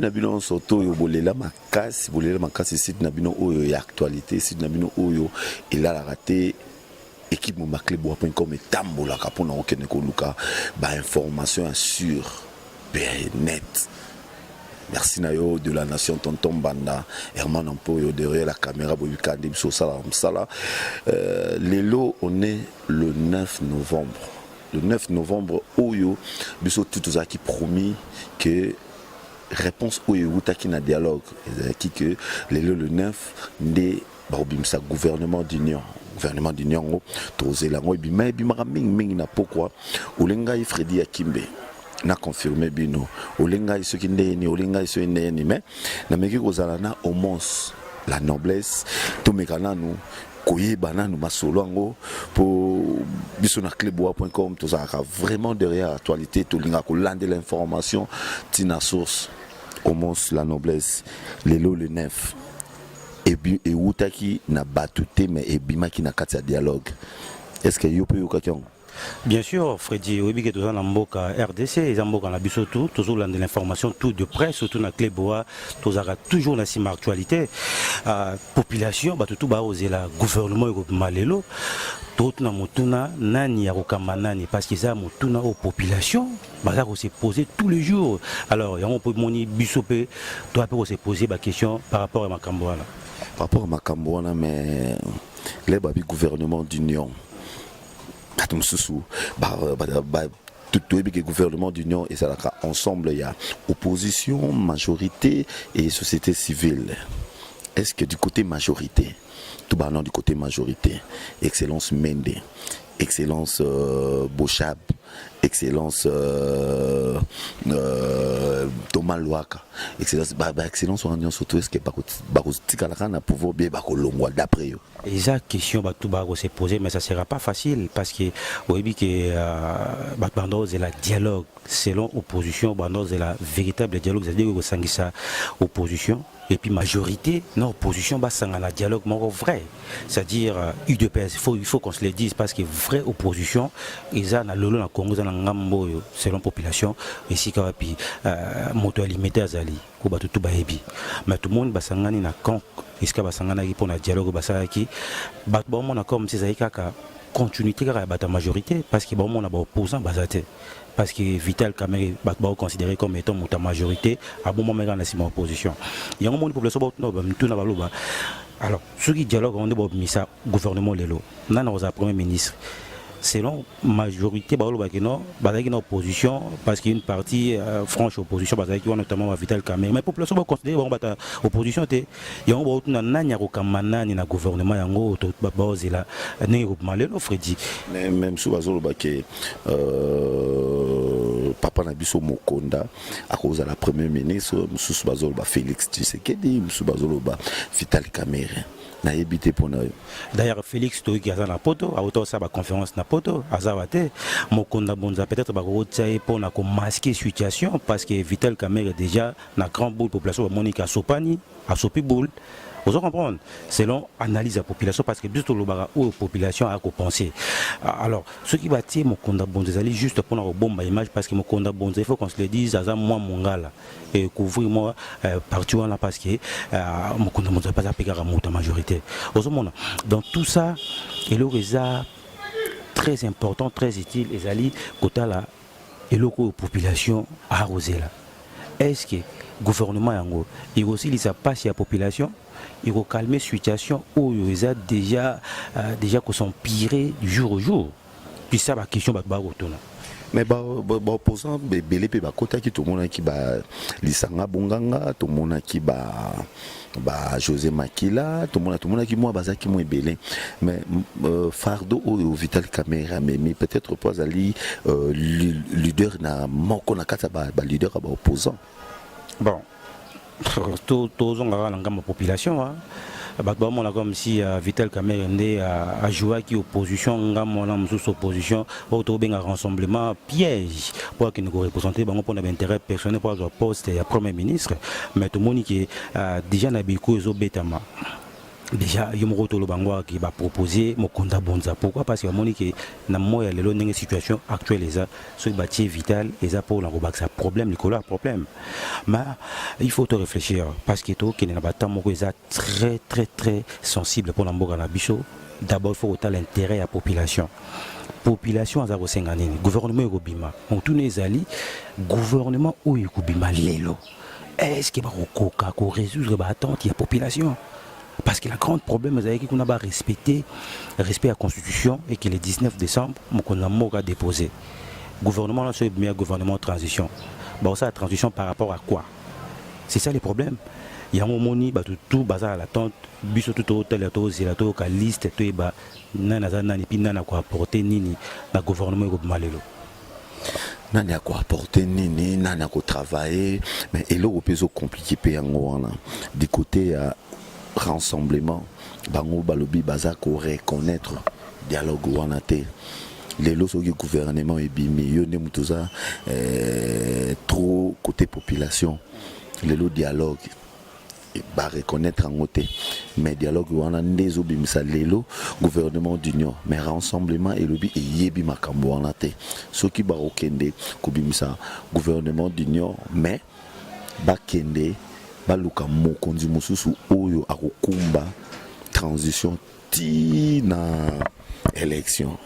nabino soto yo bolela makasi site nabino oyo ya actualité site nabino oyo il a raté équipe macleboa.com etambola kapona okene koluka ba information assure net. Merci Nayo de la nation Tonton Banda, Herman Ampoyo derrière la caméra Bobikandi Sala. Lélo, on est le 9 novembre. Le 9 novembre, Oyo, Biso Tutuzaki promis que réponse Oyo Wutaki na dialogue. Qui que Lélo le 9 de Barobimsa gouvernement d'union. Gouvernement d'union, Tozé Lango, Bima Ming na pourquoi Olenga et Freddy Akimbe. Na confirmé bino olinga iso kindeni olinga iso ndeni mais na meki kozala na au moins la noblesse to mekana nous koyeba na nous masolo ngo pour biso na clubwa.com to za vraiment derrière l'actualité to linga ko lande l'information tina source au moins la noblesse lelo le 9 et utaki na batute mais et bimaki na kati ya dialogue est-ce que yo peut yo kakyon. Bien sûr, Freddy, oui, que tu as Mboka RDC, les Mboka na bisoto, toujours de l'information, tout de près, surtout dans Cléboa, tu as toujours la cime actualité. Population, tout bas osé la gouvernement malélo, tout na motuna nani ya rokamanani parce que ça motuna aux populations, ça on s'est posé tous les jours. Alors, on peut moni bisopé, toi peut se poser la question par rapport à Makamboana. Par rapport à Makamboana, mais les babi gouvernement d'union. Tout le gouvernement d'union et ça ensemble il y a opposition, majorité et société civile. Est-ce que du côté majorité, tout bas du côté majorité, Excellence Mende, Excellence Bochab, Excellence Thomas Loaka, Excellence Excellence on surtout est-ce que na pouvoir bien d'après eux. Et ça question tout bas se poser mais ça sera pas facile parce que oui que Bandos c'est la dialogue selon opposition Bandos c'est la véritable dialogue c'est-à-dire que ça opposition et puis majorité non opposition bah ça la dialogue mais vrai c'est-à-dire UDPS il faut qu'on se le dise parce que vraie opposition et ça na lolo na Congo ça na ngambo selon population ici quand puis moto alimentaire azali ko ba tout ba ebi mais tout le monde ba sangani na camp est-ce que ba sangana ki pour na dialogue ba ça ki ba bon on a comme c'est ça kaka continuité kaka ba ta majorité parce que bon on a ba opposant bazate parce que Vital Kamerhe ba considéré comme étant ta majorité à bon moment dans la opposition il y a un monde population tout na baloba alors ceux qui dialogue on est misa gouvernement lelo nana aux premier ministre selon majorité bazaki na opposition parce qu'il y a une partie franche opposition bazaki notamment Vital Kamerhe mais population va considérer bata opposition te yango ba na nanya ko kamanani na gouvernement yango to bazela ne groupement lelo Freddy même sous bazoloba ke papa na biso Mokonda à cause de la première ministre sous bazoloba Félix Tshisekedi sous bazoloba Vital Kamerhe. D'ailleurs, Félix Toy qui a na poto, a autant ça ba conférence na poto, azawate, Mokonda Bonza peut-être ba rotsaye pour na ko masquer situation parce que Vital Kamerhe déjà na grand boule population Monica Sopani, a Sopi boule. Vous comprenez selon analyse de la population parce que du tout le baga où la population a penser. Alors ce qui va tirer Mokonda Bonza juste pour la bombe image parce que Mokonda Bonza il faut qu'on se le dise à moi mongala et couvrir moi partout là parce que Mokonda Bonza pas appliquer à la majorité. Vous comprenez dans tout ça il y a très important très utile les alliés côté là et la population arrosée là. Est-ce que le gouvernement yango il aussi les a passé à la population il faut calmer la situation où ils ont déjà que sont pirés du jour au jour. Puis ça la question va retourner. Mais opposant belé pe ba kota ki to mona ki ba lisanga bonganga to mona ki ba José Makila to mona ki moi bazaki mo belé mais fardo au Vital Kamerhe mais peut-être pas ali leader na moko na kata ba leader ba opposant. Bon tous on a la population on a comme si Vital Kamerhe a joué qui opposition on sous opposition autour d'un rassemblement piège pour qu'il nous représente pour un intérêt personnel pour avoir poste et premier ministre mais tout le monde qui déjà n'a beaucoup de bétama déjà yo moko tolo bango qui va proposer mon compte bonza. Pourquoi? Parce que moni que na moya lelo ndenge situation actuelle eza so bâti vital eza pour la robak ça problème le problème. Mais il faut te réfléchir parce que to qui na bata moko eza très très très sensible pour la mboka na biso. D'abord il faut autant l'intérêt à la population. Population aza ko senga nini gouvernement ekobima on tourne ezali gouvernement oyo ekobima lelo est-ce que ba koka ko résoudre ba attente ya population? Parce que le grand problème, c'est qu'on a respecté respect à la Constitution et que le 19 décembre, on a déposé. Le gouvernement, c'est le gouvernement de transition. Bon, ça, la transition par rapport à quoi? C'est ça le problème. Il y a un moment où tout bazar à l'attente, biso tout hôtel, tout zélato, la liste, tout est bas, nana nani pi nana quoi apporter nini, le gouvernement est malelo. Nani a quoi apporter nini, nani a quoi travailler, mais et là au plus compliqué du côté à rassemblement bango balobi baza ko reconnaître dialogue wanate les lots au gouvernement et bimi yo ne mutuza trop côté population les lots dialogue ba reconnaître en côté mais dialogue wana ndezo bimisa lelo gouvernement d'union mais rassemblement et lobi et yebi makambo wanate soki ba okende ko bimisa gouvernement d'union mais ba kende baluka mokonzi mususu oyo akokumba transition ti na élection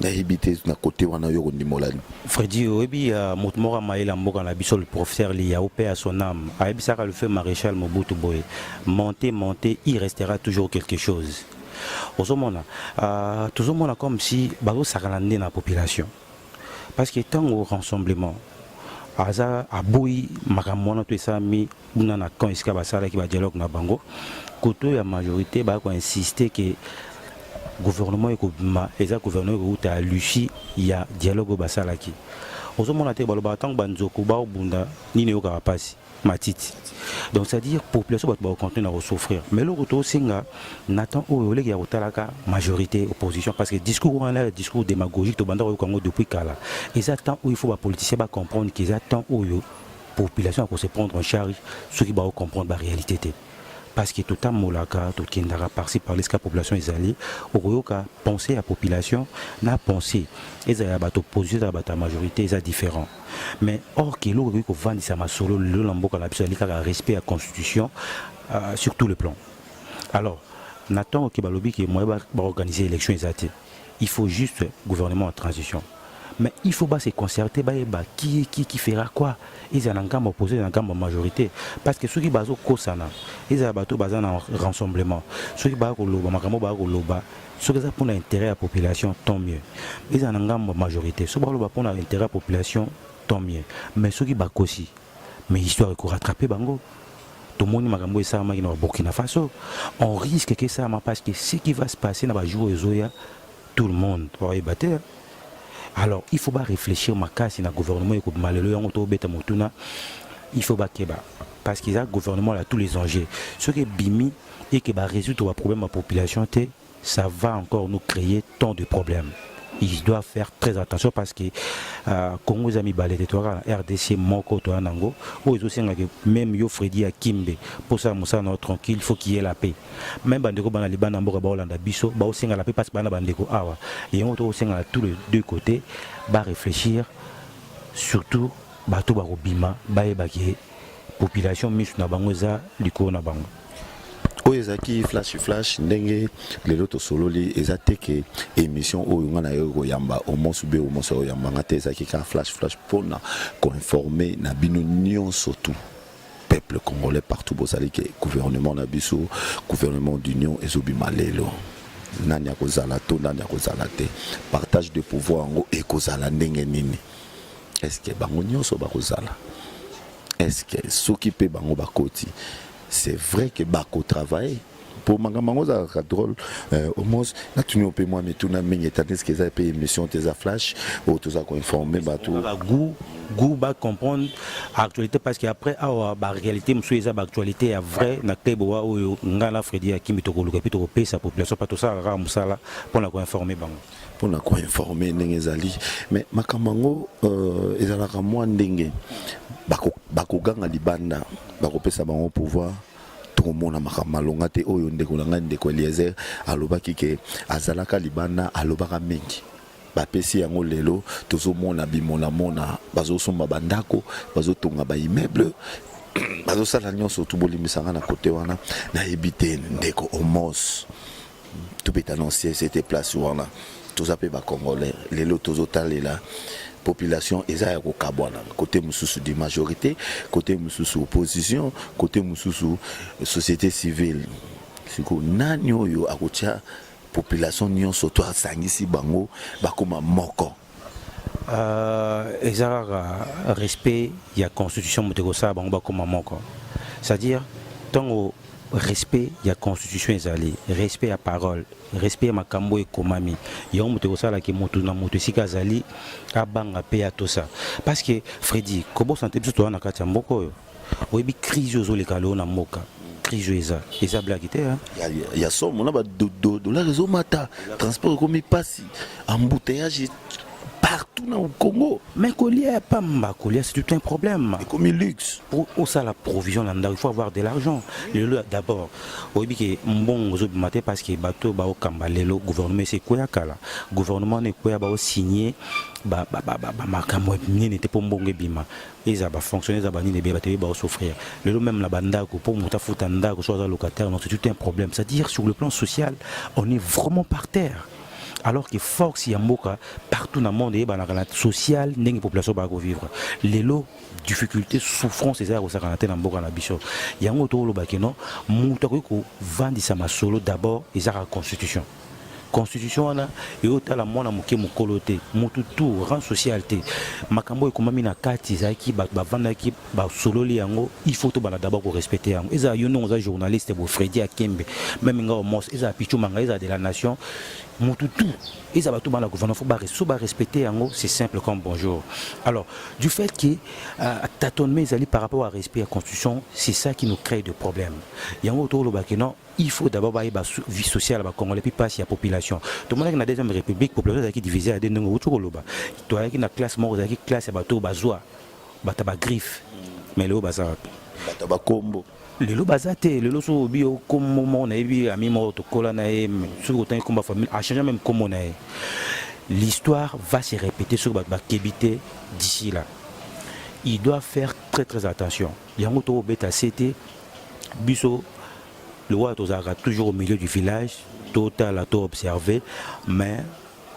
na hibité na côté wana yo ndimolani Freddy obi motmora maïla mboka na biso le professeur Lia au paix à son âme aibisaka le fait maréchal Mobutu Boye monter il restera toujours quelque chose ozomona tozomona comme si bazo sakalande na population parce que tant au rassemblement aza aboyi makamona to esami una na quand iska basala ki ba dialogue na bango koto ya majorité ba ko insister que gouvernement ekobima eza gouvernement ko ta luchi ya dialogue basala ki ozomona te baloba tant banzoko ba obunda nini yo ka pasi matiti donc c'est à dire population va continuer à souffrir mais le retour singa n'attend au les ya otalaka majorité opposition parce que discours on a discours démagogique to banda au Congo depuis kala ils attendent où il faut les politiciens ba comprendre qu'ils attendent où population pour se prendre en charge ceux qui va comprendre la réalité parce que tout à molaka tout qui n'aura par-ci par la population est allée au ka penser à population n'a pensé ils a bato opposition à la majorité est différent mais or que l'on ko vendre ça ma solo le lamboka la personne qui a respect à la constitution sur tout le plan alors n'attend que balobi que moi va organiser l'élection exacte il faut juste gouvernement en transition mais il faut pas se concerter qui fera quoi ils ont un camp opposé un camp majorité parce que ceux qui baso kosana ils ont bateau basé en rassemblement ceux qui ba ko loba makamo ba ko loba ceux qui pour l'intérêt à la population tant mieux ils ont un camp majorité ceux qui ba pour l'intérêt à la population tant mieux mais ceux qui ba kosi mais histoire ko rattraper bango tout le monde makambo et ça ma au Burkina Faso on risque que ça parce que ce qui va se passer dans ba jour ezoya tout le monde va y battre. Alors, il faut pas réfléchir ma casse dans le gouvernement et malheureux il faut pas qu'il parce qu'il y a un gouvernement là tous les enjeux. Ce qui est bimi et qui va résoudre le problème de la population, ça va encore nous créer tant de problèmes. Ils doivent faire très attention parce que Congo les amis balé de toi RDC moko to anango ou ils aussi même yo Freddy Akimbe pour ça Moussa non tranquille il faut qu'il y ait la paix même bandeko bana libana mboka ba Holanda biso ba aussi la paix parce que bana bandeko awa et on doit aussi à tous les deux côtés ba réfléchir surtout bato ba robima ba ebaki population misu na bango za liko na bango Ezaki flash ndenge lelo to sololi ezate ke émission oyo ngana yo yamba au moins sube au moins so yamba ngate ezaki ka flash pona ko informer na bino nyon surtout peuple congolais partout bozali ke gouvernement na biso gouvernement d'union ezobima lelo nani akozala to nani akozala te partage de pouvoir ngo ekozala ndenge nini est-ce que bango nyonso bakozala est-ce que s'occuper bango bakoti c'est vrai que bako travailler pour mangamango za drôle au moins na tuni opé moi mais tout na mingi tandis que ça paye émission tes flash ou tout ça ko informer batou goût ba comprendre actualité parce que après ba réalité monsieur ça ba actualité ya vrai na tebo o ngala Freddy Akimbe to ko luka pito ko pesa population pas tout ça ra musala pour la ko informer bango pour la ko informer ndenge zali mais makamango ezalaka moi ndenge bako ganga libanda bako pesa bango pouvoir to tokomona makambo malonga te oyo ndeko na ngai ndeko Eliezer alobaki ke azalaka libanda alobaka mingi bapesi yango lelo tozomona bimona bazosomba bandako bazotonga ba immeuble bazosala nyonso tobolimisanga na kote wana nayebi te ndeko Omos tubeta ancien c'était place wana tozape ba congolais lelo tozotalela population eza ya kokabwana côté mususu de majorité côté mususu opposition côté mususu société civile siko nani oyo akotia population nyonso to asangisi bango bakoma moko ezara respect ya constitution moteko sa bango bakoma moko c'est-à-dire tango respect ya constitution ezali respect ya parole respect ya makambo ekomami yango moto kosala ke moto na moto esika azali abanga pe ya tosa parce que Freddy kobo santé biso towana kati ya mboka oyo oyebi crise ozoleka leo na mboka crise eza blague te ya somo na ba dollar ezomata transport komi pasi embouteillage partout dans le Congo. Mais collier, pas collier, c'est tout un problème. Et comme luxe. Pour ça, la provision, il faut avoir de l'argent. D'abord, oui, que bon, parce que bateau, ba au Kambalelo, gouvernement, c'est quoi kala. Gouvernement n'est quoi, ba signé, ba n'était pas bon bima. Ils ont fonctionné, ils ont banni les bébés, ba souffrir. Le même la banda, pour monter foutanda, soit locataire, c'est tout un problème. C'est-à-dire sur le plan social, on est vraiment par terre. Alors que force yamboka partout dans le monde et la sociale n'est population pas vivre les lots difficultés souffrance c'est ça au sakanate na mboka na biso yango to lo bakeno muta ko vandisa masolo d'abord ezara constitution wana et otala mwana moke mokolo te mutu tout rang social te makambo ekomami na kati zaki ba vandaki ba sololi yango il faut to bana d'abord ko respecter yango eza yo non za journaliste bo Freddy Akembe même nga Omos eza Pichu Manga eza de la nation tout ils ont tout dans le gouvernement faut respecter yango c'est simple comme bonjour alors du fait que tâtonnement ils par rapport à respect à la constitution c'est ça qui nous crée des problèmes yango autour le bakeno il faut d'abord avoir une vie sociale à Congolais puis passer à la population tout le monde dans la deuxième république population qui divisée à des ndongo autour loba toi qui na classe mort qui classe bateau bazwa bataba griffe mais le bazar bataba combo le loup bazate le loup so bio comme mon ebi ami mo to kola na e sur autant comme famille a changé même comme on a l'histoire va se répéter sur ba kebité d'ici là il doit faire très attention yango to beta cité biso le roi tozara toujours au milieu du village total à to observer mais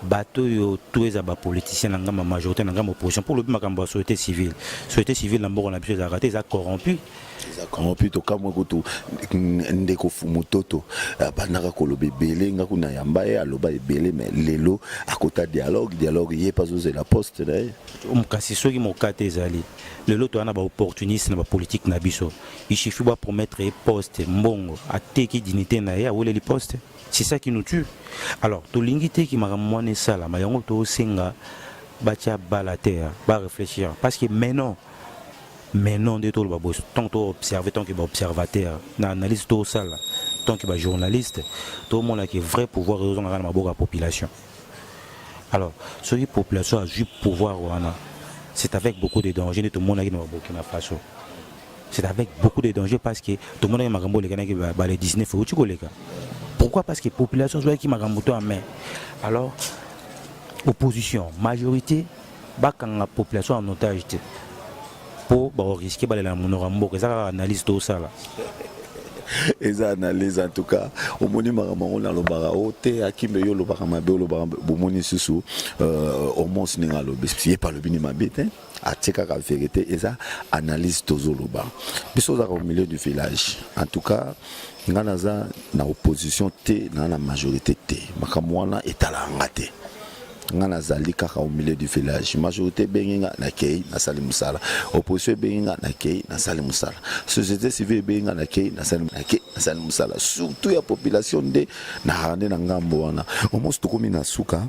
bateau yo tous les politiciens na ngama majorité na ngama opposition pour le makambo ya société civile na mboko na biso za raté za corrompu to kamwe kutu ndeko fumutoto bandaka koloba ebele nga kuna yamba ye aloba ebele mais lelo akota dialogue ye pas oser la poste na ye kasi soki mokate ezali lelo to ana ba opportuniste na ba politique na biso il suffit ba promettre poste mbongo ateki dignité na ye awole li poste c'est ça qui nous tue alors to lingité qui m'a ramené ça là mayango to senga bacha balater ba réfléchir parce que maintenant de tout le babos tant que observer tant que observateur na analyse tout ça là tant que journaliste tout le monde a qui vrai pouvoir raison dans la population alors ce qui population a eu pouvoir c'est avec beaucoup de dangers de tout le monde qui dans Burkina Faso c'est avec beaucoup de dangers parce que tout le monde a magambo les gars qui ba les 19 ou tu connais pourquoi parce que population soit qui magambo en main alors opposition majorité ba quand la population en otage pour risquer la monorambo que ça analyse tout ça là et ça analyse en tout cas au moni maramon na lobara ote akimbe yo lobara mabe lobara bomoni susu au moins ninga lobi c'est pas le bini mabete atika ka vérité et ça analyse tozo loba biso za au milieu du village en tout cas nganaza na opposition te na majorité te makamwana etala ngate ngana zali kaka au milieu du village majorité benga na kei na sali musala opposition benga na kei na sali musala société civile benga na kei na sali musala surtout ya population de na hande na ngambo wana au moins to komi na suka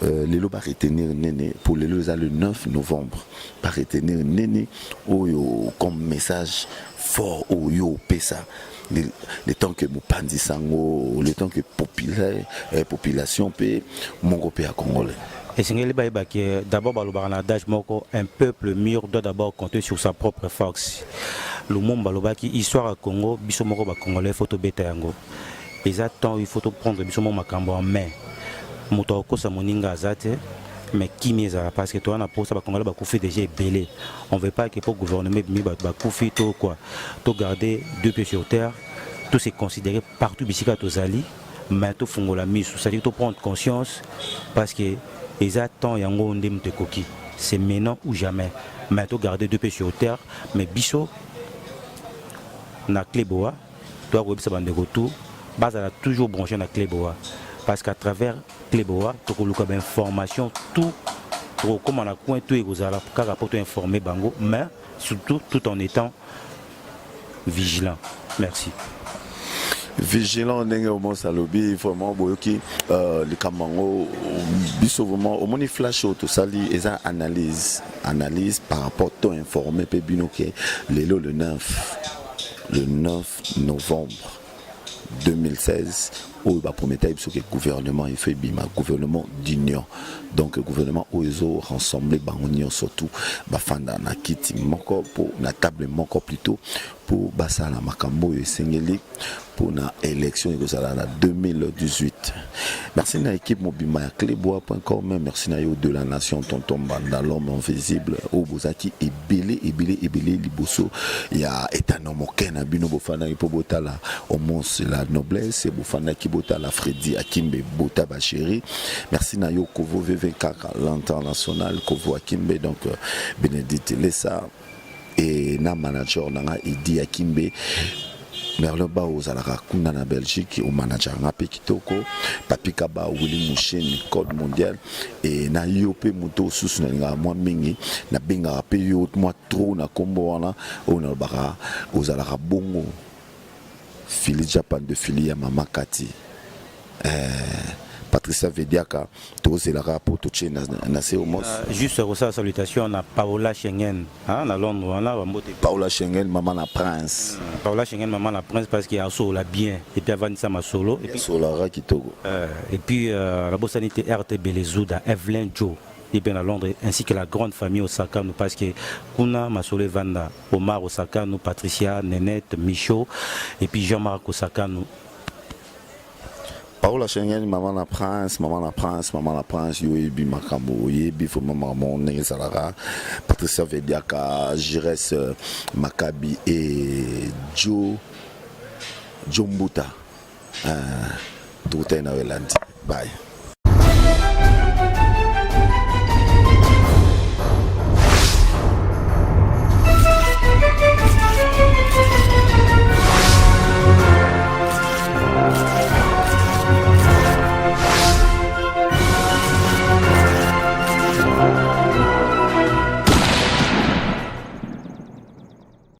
lelo ba retenir nene pour lelo le 9 novembre ba retenir nene oyo comme message fort oyo pesa le temps que Mupandi Sango, le temps que population peut mon pays à Congolais. Et c'est d'abord un peuple mûr doit d'abord compter sur sa propre force. Lumumba lobaki histoire à Congo biso moko ba congolais photo beta yango exactement il faut prendre biso moko makambo en main moto ko sa moninga azate mais qui mieux parce que toi on a pour ça ba congolais ba koufi déjà belé on veut pas que pour gouvernement mi ba koufi to quoi to garder deux pieds sur terre tout c'est considéré partout bisika tozali mais to fungola misu c'est à dire to prendre conscience parce que exactement yango ndem te koki c'est maintenant ou jamais mais to garder deux pieds sur terre mais biso na clé boa toi ko bisa bande retour base a toujours branché na clé boa parce qu'à travers clé boa to ko luka ben information tout comme on a coin tout et aux ala car rapport informer bango mais surtout tout en étant vigilant. Merci. Vigilant ndenge omo salobi vraiment boyoki le kamango biso vraiment au moni flash auto sali eza analyse par rapport to informer pe binoke lelo le 9 novembre 2016 où il va promettre que le gouvernement il fait bima gouvernement d'union donc le gouvernement où ils ont rassemblé bangonio surtout bafanda na kiti moko pour na table moko plutôt pour basala makambo et sengeli pour na élection et en 2018. Merci à l'équipe Mobima Clébois.com, merci à de la nation Tonton Banda l'homme invisible au Bozaki et Belé Liboso il y a étano mokena bino bofana ipo botala au mons la noblesse et bofana ki botala Freddy Akimbe Bota Bacheri. Merci à yo Kovo VV4 l'international Kovo Akimbe donc Bénédicte Lessa et na manager nanga Idi Akimbe Merle Bao Zalara Kuna na Belgique au manager Ngape Kitoko Papi Kaba Willy Mouchen code mondial et na yope moto susu na moi mingi na benga pe yo moi trop na kombo wana on bara au Zalara bongo Fili Japan de Fili ya Mama Kati Patricia Vediaka, tous les rapports, tout le monde. Juste pour ça, salutation à Paola Schengen, à Londres. Paola Schengen, maman la prince. Paola Schengen, maman la prince, parce qu'il y a un solo bien. Et puis avant ça, ma solo. Et puis Solara Kitogo. Et puis la bosse sanité RTB les Ouda, Evelyn Joe. Et bien à Londres, ainsi que la grande famille Osaka, nous parce que Kuna, Masole Vanda, Omar Osaka, nous Patricia, Nenette, Michaud, et puis Jean-Marc Osaka, nous. Paola Schengen, maman la prince, Yoebi Makambo, Yoebi Maman Salara, Patricia Vediaka, Jires Makabi et Joe Mbuta. Tout est dans le land. Bye.